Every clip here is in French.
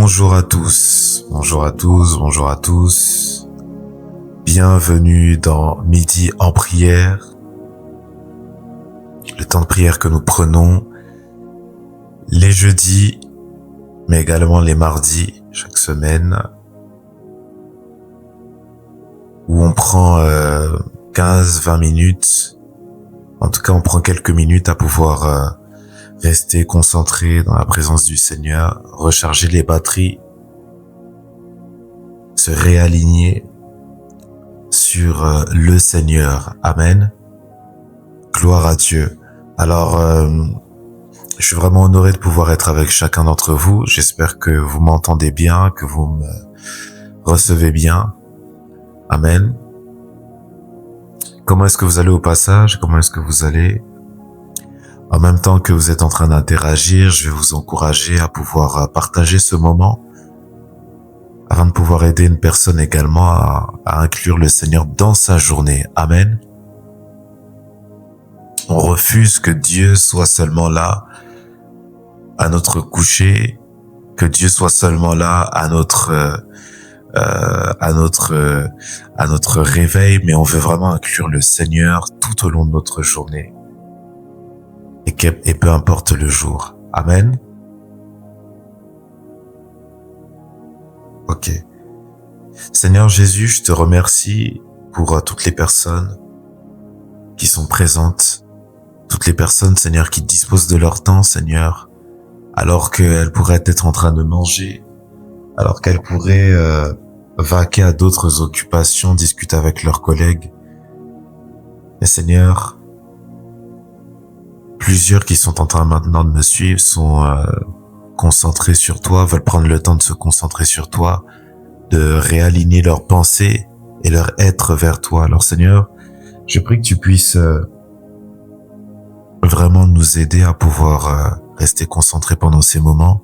Bonjour à tous, bonjour à tous, bonjour à tous. Bienvenue dans Midi en prière. Le temps de prière que nous prenons les jeudis, mais également les mardis, chaque semaine, où on prend 15-20 minutes. En tout cas, on prend quelques minutes à pouvoir rester concentré dans la présence du Seigneur, recharger les batteries, se réaligner sur le Seigneur. Amen. Gloire à Dieu. Alors, je suis vraiment honoré de pouvoir être avec chacun d'entre vous. J'espère que vous m'entendez bien, que vous me recevez bien. Amen. Comment est-ce que vous allez au passage? Comment est-ce que vous allez? En même temps que vous êtes en train d'interagir, je vais vous encourager à pouvoir partager ce moment afin de pouvoir aider une personne également à inclure le Seigneur dans sa journée. Amen. On refuse que Dieu soit seulement là à notre coucher, que Dieu soit seulement là à notre réveil, mais on veut vraiment inclure le Seigneur tout au long de notre journée. Et peu importe le jour. Amen. Ok. Seigneur Jésus, je te remercie pour toutes les personnes qui sont présentes, toutes les personnes, Seigneur, qui disposent de leur temps, Seigneur, alors qu'elles pourraient être en train de manger, alors qu'elles pourraient vaquer à d'autres occupations, discuter avec leurs collègues. Mais Seigneur, plusieurs qui sont en train maintenant de me suivre sont concentrés sur toi, veulent prendre le temps de se concentrer sur toi, de réaligner leurs pensées et leur être vers toi. Alors Seigneur, je prie que tu puisses vraiment nous aider à pouvoir rester concentrés pendant ces moments,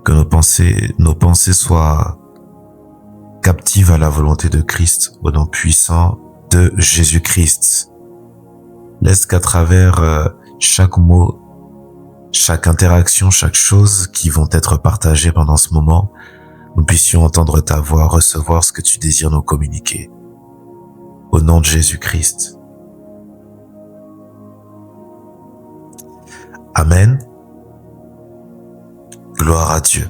que nos pensées soient captives à la volonté de Christ, au nom puissant de Jésus-Christ. Laisse qu'à travers chaque mot, chaque interaction, chaque chose qui vont être partagées pendant ce moment, nous puissions entendre ta voix, recevoir ce que tu désires nous communiquer. Au nom de Jésus-Christ. Amen. Gloire à Dieu.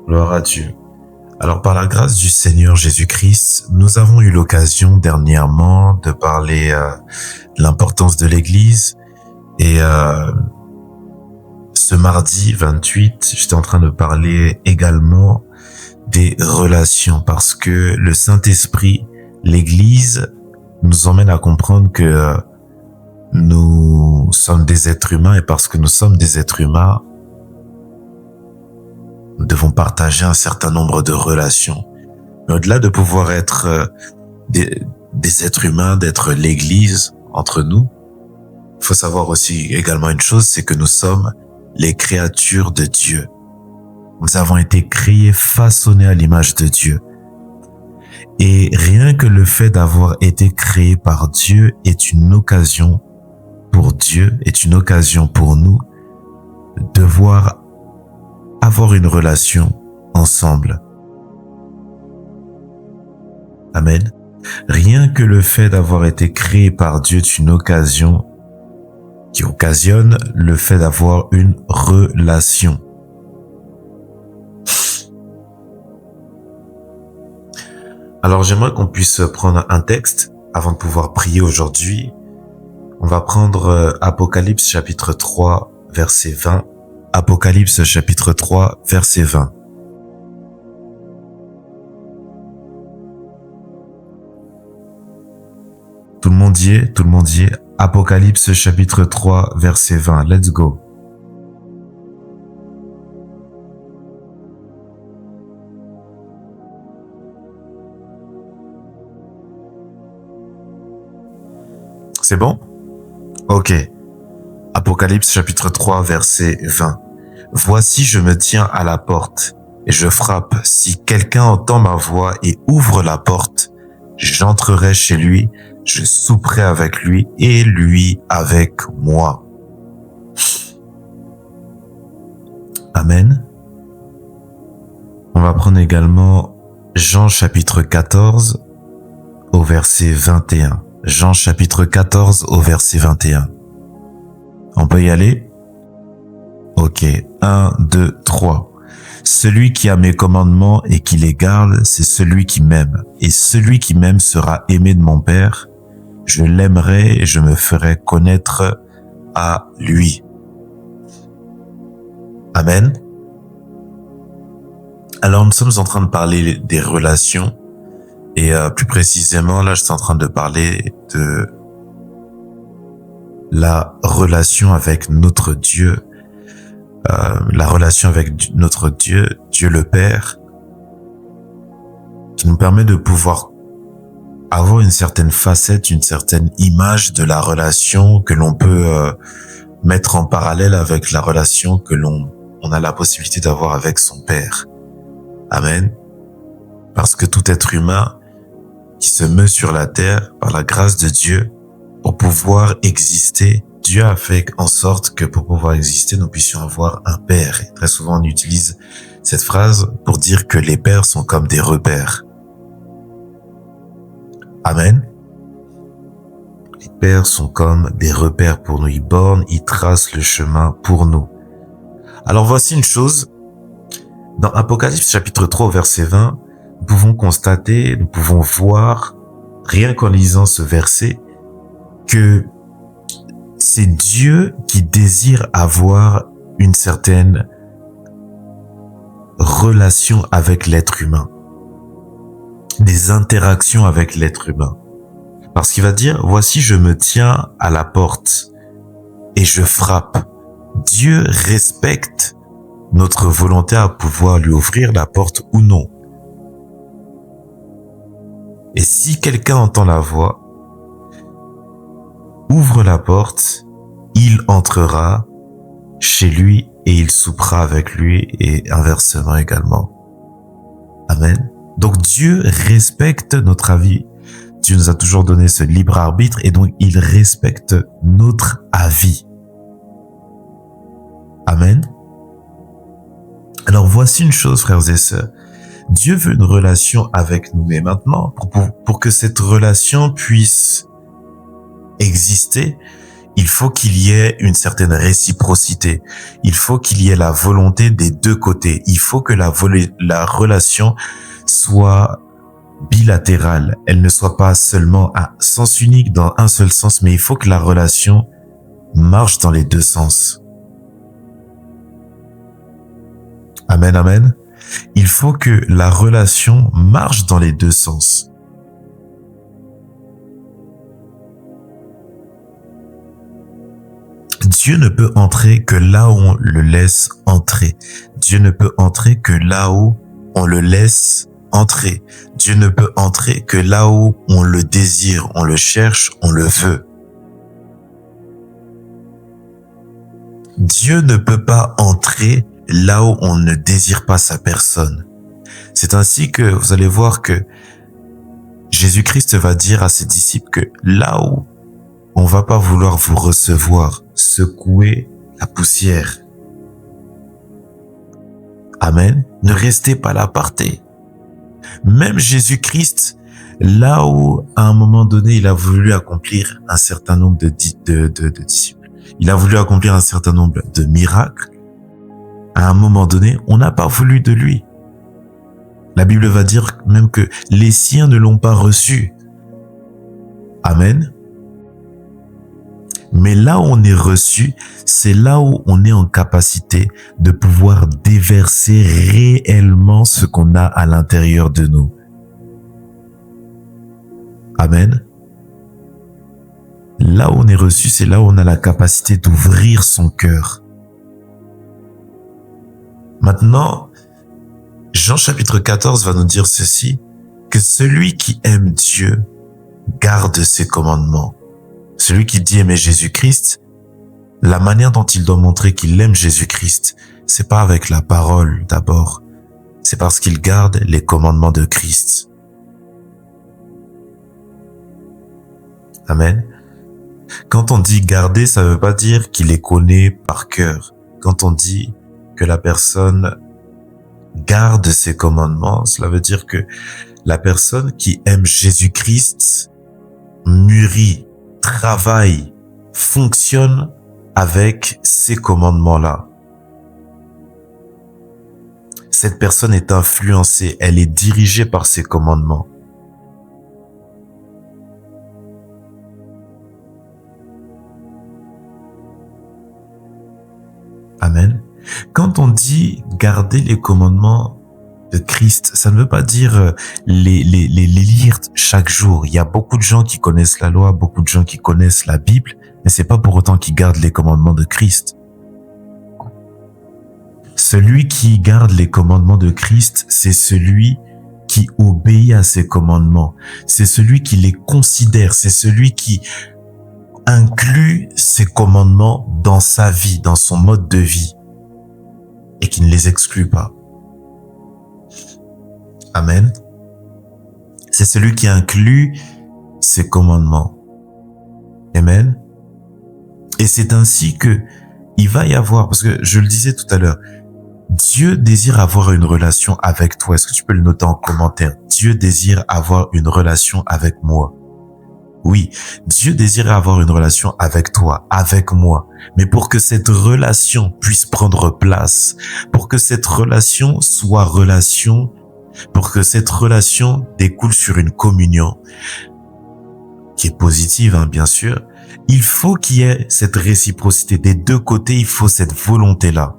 Gloire à Dieu. Alors, par la grâce du Seigneur Jésus-Christ, nous avons eu l'occasion dernièrement de parler de l'importance de l'Église. Et ce mardi 28, j'étais en train de parler également des relations, parce que le Saint-Esprit, l'Église, nous emmène à comprendre que nous sommes des êtres humains, et parce que nous sommes des êtres humains, nous devons partager un certain nombre de relations. Mais au-delà de pouvoir être des êtres humains, d'être l'Église entre nous, il faut savoir aussi également une chose, c'est que nous sommes les créatures de Dieu. Nous avons été créés, façonnés à l'image de Dieu. Et rien que le fait d'avoir été créés par Dieu est une occasion pour Dieu, est une occasion pour nous de devoir avoir une relation ensemble. Amen. Rien que le fait d'avoir été créé par Dieu est une occasion qui occasionne le fait d'avoir une relation. Alors j'aimerais qu'on puisse prendre un texte avant de pouvoir prier aujourd'hui. On va prendre Apocalypse chapitre 3, verset 20. Apocalypse chapitre 3, verset 20. Tout le monde y est, tout le monde y est. Apocalypse chapitre 3, verset 20. Let's go. C'est bon? Ok. Apocalypse chapitre 3, verset 20. Voici, je me tiens à la porte et je frappe. Si quelqu'un entend ma voix et ouvre la porte, j'entrerai chez lui, je souperai avec lui et lui avec moi. Amen. va prendre également Jean chapitre 14 au verset 21. Jean chapitre 14 au verset 21. On peut y aller? Ok, 1, 2, 3. Celui qui a mes commandements et qui les garde, c'est celui qui m'aime. Et celui qui m'aime sera aimé de mon Père. Je l'aimerai et je me ferai connaître à lui. Amen. Alors nous sommes en train de parler des relations et plus précisément là je suis en train de parler de la relation avec notre Dieu, la relation avec notre Dieu, Dieu le Père, qui nous permet de pouvoir avoir une certaine facette, une certaine image de la relation que l'on peut mettre en parallèle avec la relation que l'on a la possibilité d'avoir avec son Père. Amen. Parce que tout être humain qui se meut sur la terre par la grâce de Dieu pour pouvoir exister, Dieu a fait en sorte que pour pouvoir exister, nous puissions avoir un Père. Et très souvent, on utilise cette phrase pour dire que les pères sont comme des repères. Amen. Les pères sont comme des repères pour nous. Ils bornent, ils tracent le chemin pour nous. Alors voici une chose. Dans Apocalypse chapitre 3 verset 20, nous pouvons constater, nous pouvons voir, rien qu'en lisant ce verset, que c'est Dieu qui désire avoir une certaine relation avec l'être humain, des interactions avec l'être humain. Parce qu'il va dire, voici je me tiens à la porte et je frappe. Dieu respecte notre volonté à pouvoir lui ouvrir la porte ou non. Et si quelqu'un entend la voix, ouvre la porte, il entrera chez lui et il soupera avec lui et inversement également. Amen. Donc Dieu respecte notre avis. Dieu nous a toujours donné ce libre arbitre et donc il respecte notre avis. Amen. Alors voici une chose, frères et sœurs. Dieu veut une relation avec nous, mais maintenant, pour que cette relation puisse exister, il faut qu'il y ait une certaine réciprocité. Il faut qu'il y ait la volonté des deux côtés. Il faut que la relation soit bilatérale. Elle ne soit pas seulement à sens unique dans un seul sens, mais il faut que la relation marche dans les deux sens. Amen, amen. Il faut que la relation marche dans les deux sens. Dieu ne peut entrer que là où on le laisse entrer. Dieu ne peut entrer que là où on le laisse entrer. Dieu ne peut entrer que là où on le désire, on le cherche, on le veut. Dieu ne peut pas entrer là où on ne désire pas sa personne. C'est ainsi que vous allez voir que Jésus-Christ va dire à ses disciples que là où on va pas vouloir vous recevoir, secouez la poussière. Amen. Ne restez pas là, partez. Même Jésus-Christ, là où à un moment donné, il a voulu accomplir un certain nombre de disciples, il a voulu accomplir un certain nombre de miracles, à un moment donné, on n'a pas voulu de lui. La Bible va dire même que les siens ne l'ont pas reçu. Amen. Mais là où on est reçu, c'est là où on est en capacité de pouvoir déverser réellement ce qu'on a à l'intérieur de nous. Amen. Là où on est reçu, c'est là où on a la capacité d'ouvrir son cœur. Maintenant, Jean chapitre 14 va nous dire ceci, que celui qui aime Dieu garde ses commandements. Celui qui dit aimer Jésus-Christ, la manière dont il doit montrer qu'il aime Jésus-Christ, c'est pas avec la parole d'abord, c'est parce qu'il garde les commandements de Christ. Amen. Quand on dit garder, ça veut pas dire qu'il les connaît par cœur. Quand on dit que la personne garde ses commandements, cela veut dire que la personne qui aime Jésus-Christ mûrit, travaille, fonctionne avec ces commandements-là. Cette personne est influencée, elle est dirigée par ces commandements. Amen. Quand on dit garder les commandements de Christ, ça ne veut pas dire les lire chaque jour. Il y a beaucoup de gens qui connaissent la loi, beaucoup de gens qui connaissent la Bible, mais c'est pas pour autant qu'ils gardent les commandements de Christ. Celui qui garde les commandements de Christ, c'est celui qui obéit à ses commandements. C'est celui qui les considère, c'est celui qui inclut ces commandements dans sa vie, dans son mode de vie, et qui ne les exclut pas. Amen. C'est celui qui inclut ces commandements. Amen. Et c'est ainsi que il va y avoir, parce que je le disais tout à l'heure, Dieu désire avoir une relation avec toi. Est-ce que tu peux le noter en commentaire? Dieu désire avoir une relation avec moi. Oui, Dieu désire avoir une relation avec toi, avec moi. Mais pour que cette relation puisse prendre place, pour que cette relation soit relation, pour que cette relation découle sur une communion qui est positive, bien sûr, il faut qu'il y ait cette réciprocité. Des deux côtés, il faut cette volonté-là.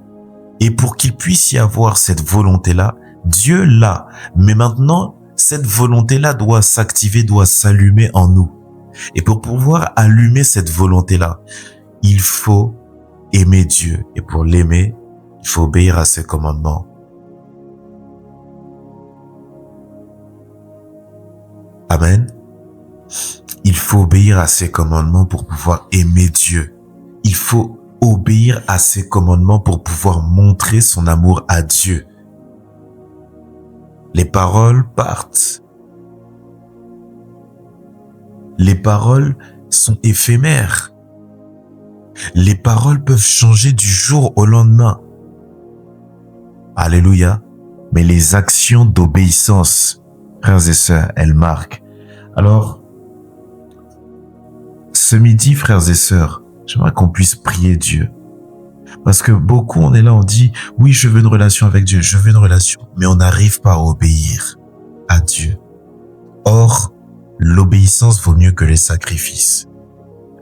Et pour qu'il puisse y avoir cette volonté-là, Dieu l'a. Mais maintenant, cette volonté-là doit s'activer, doit s'allumer en nous. Et pour pouvoir allumer cette volonté-là, il faut aimer Dieu. Et pour l'aimer, il faut obéir à ses commandements. Amen. Il faut obéir à ses commandements pour pouvoir aimer Dieu. Il faut obéir à ses commandements pour pouvoir montrer son amour à Dieu. Les paroles partent. Les paroles sont éphémères. Les paroles peuvent changer du jour au lendemain. Alléluia. Mais les actions d'obéissance, frères et sœurs, elles marquent. Alors, ce midi, frères et sœurs, j'aimerais qu'on puisse prier Dieu. Parce que beaucoup, on est là, on dit, oui, je veux une relation avec Dieu, je veux une relation, mais on n'arrive pas à obéir à Dieu. Or, l'obéissance vaut mieux que les sacrifices.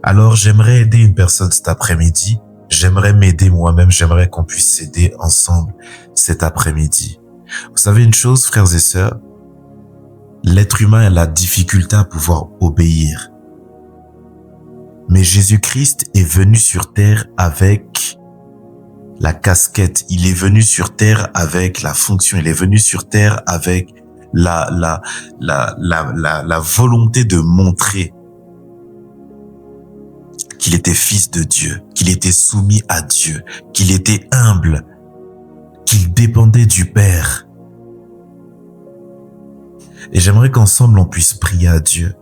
Alors, j'aimerais aider une personne cet après-midi. J'aimerais m'aider moi-même. J'aimerais qu'on puisse s'aider ensemble cet après-midi. Vous savez une chose, frères et sœurs, l'être humain a la difficulté à pouvoir obéir. Mais Jésus-Christ est venu sur terre avec la casquette. Il est venu sur terre avec la fonction. Il est venu sur terre avec la volonté de montrer qu'il était fils de Dieu, qu'il était soumis à Dieu, qu'il était humble, qu'il dépendait du Père. Et j'aimerais qu'ensemble on puisse prier à Dieu,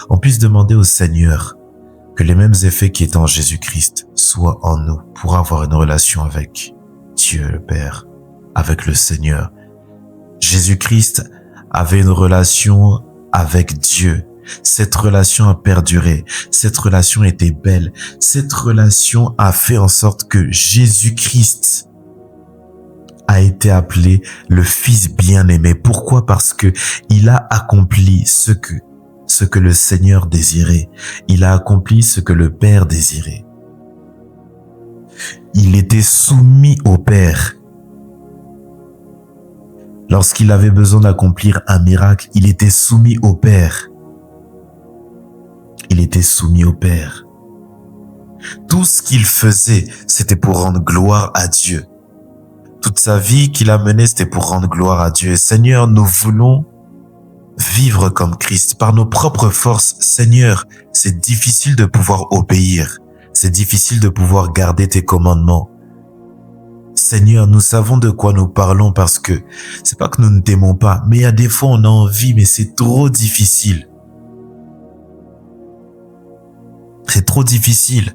on puisse demander au Seigneur que les mêmes effets qui étaient en Jésus-Christ soient en nous pour avoir une relation avec Dieu le Père, avec le Seigneur. Jésus-Christ avait une relation avec Dieu. Cette relation a perduré. Cette relation était belle. Cette relation a fait en sorte que Jésus-Christ a été appelé le Fils bien-aimé. Pourquoi? Parce que il a accompli ce que le Seigneur désirait. Il a accompli ce que le Père désirait. Il était soumis au Père. Lorsqu'il avait besoin d'accomplir un miracle, il était soumis au Père. Il était soumis au Père. Tout ce qu'il faisait, c'était pour rendre gloire à Dieu. Toute sa vie qu'il a menée, c'était pour rendre gloire à Dieu. Et Seigneur, nous voulons vivre comme Christ par nos propres forces. Seigneur, c'est difficile de pouvoir obéir. C'est difficile de pouvoir garder tes commandements. Seigneur, nous savons de quoi nous parlons parce que c'est pas que nous ne t'aimons pas, mais il y a des fois on a envie, mais c'est trop difficile. C'est trop difficile.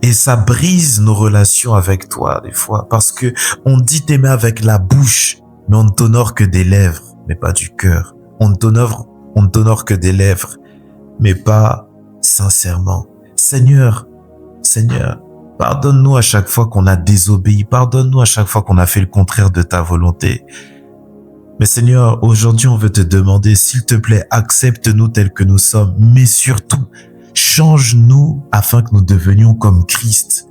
Et ça brise nos relations avec toi, des fois, parce que on dit t'aimer avec la bouche, mais on ne t'honore que des lèvres, mais pas du cœur. On ne t'honore que des lèvres, mais pas sincèrement. Seigneur, pardonne-nous à chaque fois qu'on a désobéi. Pardonne-nous à chaque fois qu'on a fait le contraire de ta volonté. Mais Seigneur, aujourd'hui, on veut te demander, s'il te plaît, accepte-nous tels que nous sommes, mais surtout, change-nous afin que nous devenions comme Christ.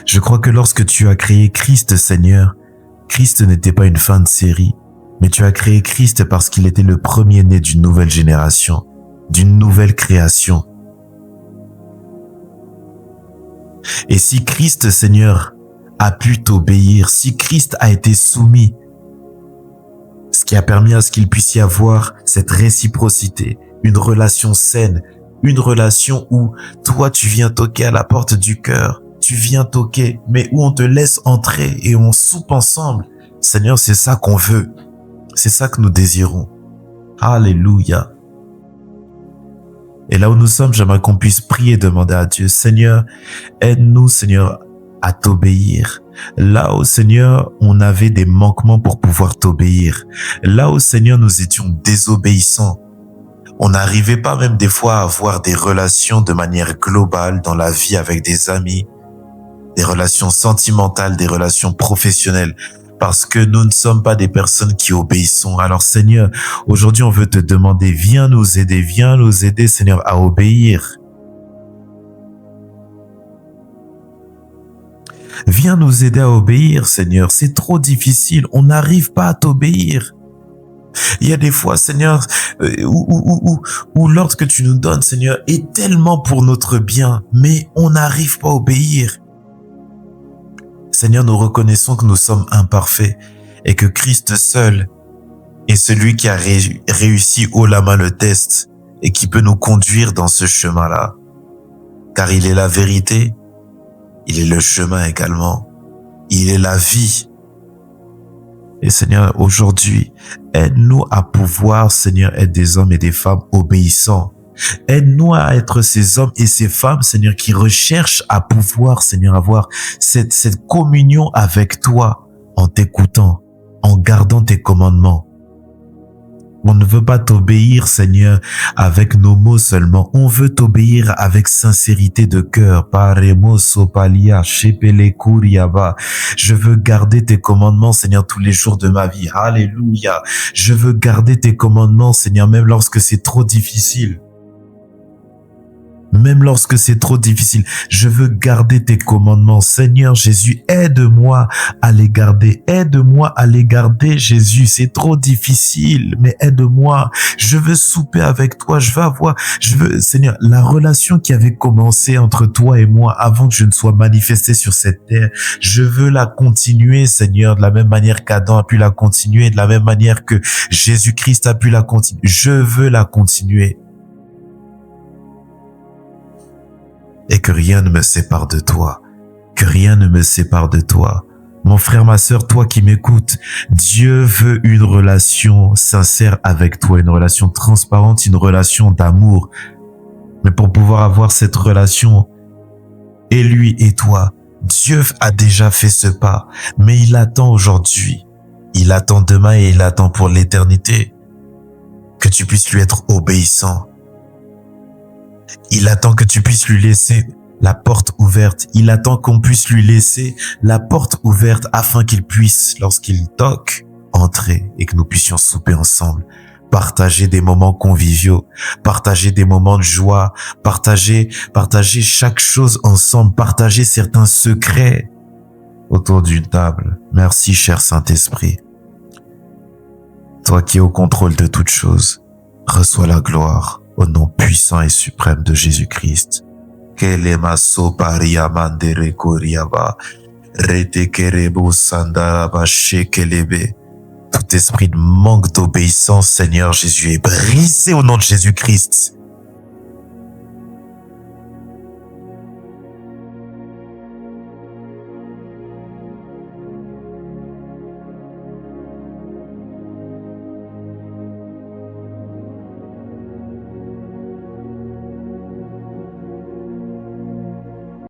Je crois que lorsque tu as créé Christ, Seigneur, Christ n'était pas une fin de série, mais tu as créé Christ parce qu'il était le premier-né d'une nouvelle génération, d'une nouvelle création. Et si Christ, Seigneur, a pu t'obéir, si Christ a été soumis, ce qui a permis à ce qu'il puisse y avoir cette réciprocité, une relation saine, une relation où toi tu viens toquer à la porte du cœur, tu viens toquer, mais où on te laisse entrer et on soupe ensemble. Seigneur, c'est ça qu'on veut, c'est ça que nous désirons. Alléluia. Et là où nous sommes, j'aimerais qu'on puisse prier et demander à Dieu, Seigneur, aide-nous, Seigneur, à t'obéir. Là où, Seigneur, on avait des manquements pour pouvoir t'obéir. Là où, Seigneur, nous étions désobéissants. On n'arrivait pas même des fois à avoir des relations de manière globale dans la vie avec des amis, des relations sentimentales, des relations professionnelles, parce que nous ne sommes pas des personnes qui obéissons. Alors Seigneur, aujourd'hui on veut te demander, viens nous aider Seigneur à obéir. Viens nous aider à obéir Seigneur, c'est trop difficile, on n'arrive pas à t'obéir. Il y a des fois, Seigneur, où l'ordre que tu nous donnes, Seigneur, est tellement pour notre bien, mais on n'arrive pas à obéir. Seigneur, nous reconnaissons que nous sommes imparfaits et que Christ seul est celui qui a réussi haut la main le test et qui peut nous conduire dans ce chemin-là. Car il est la vérité, il est le chemin également, il est la vie. Et Seigneur, aujourd'hui, aide-nous à pouvoir, Seigneur, être des hommes et des femmes obéissants. Aide-nous à être ces hommes et ces femmes, Seigneur, qui recherchent à pouvoir, Seigneur, avoir cette communion avec toi en t'écoutant, en gardant tes commandements. On ne veut pas t'obéir, Seigneur, avec nos mots seulement. On veut t'obéir avec sincérité de cœur. Je veux garder tes commandements, Seigneur, tous les jours de ma vie. Alléluia. Je veux garder tes commandements, Seigneur, même lorsque c'est trop difficile. Même lorsque c'est trop difficile, je veux garder tes commandements. Seigneur Jésus, aide-moi à les garder. Aide-moi à les garder, Jésus. C'est trop difficile, mais aide-moi. Je veux souper avec toi. Seigneur, la relation qui avait commencé entre toi et moi avant que je ne sois manifesté sur cette terre, je veux la continuer, Seigneur, de la même manière qu'Adam a pu la continuer, de la même manière que Jésus-Christ a pu la continuer. Je veux la continuer. Et que rien ne me sépare de toi. Que rien ne me sépare de toi. Mon frère, ma sœur, toi qui m'écoutes, Dieu veut une relation sincère avec toi, une relation transparente, une relation d'amour. Mais pour pouvoir avoir cette relation, et lui et toi, Dieu a déjà fait ce pas, mais il attend aujourd'hui, il attend demain et il attend pour l'éternité que tu puisses lui être obéissant. Il attend que tu puisses lui laisser la porte ouverte. Il attend qu'on puisse lui laisser la porte ouverte afin qu'il puisse, lorsqu'il toque, entrer et que nous puissions souper ensemble, partager des moments conviviaux, partager des moments de joie, partager chaque chose ensemble, partager certains secrets autour d'une table. Merci, cher Saint-Esprit. Toi qui es au contrôle de toutes choses, reçois la gloire. Au nom puissant et suprême de Jésus-Christ. Tout esprit de manque d'obéissance, Seigneur Jésus, est brisé au nom de Jésus-Christ.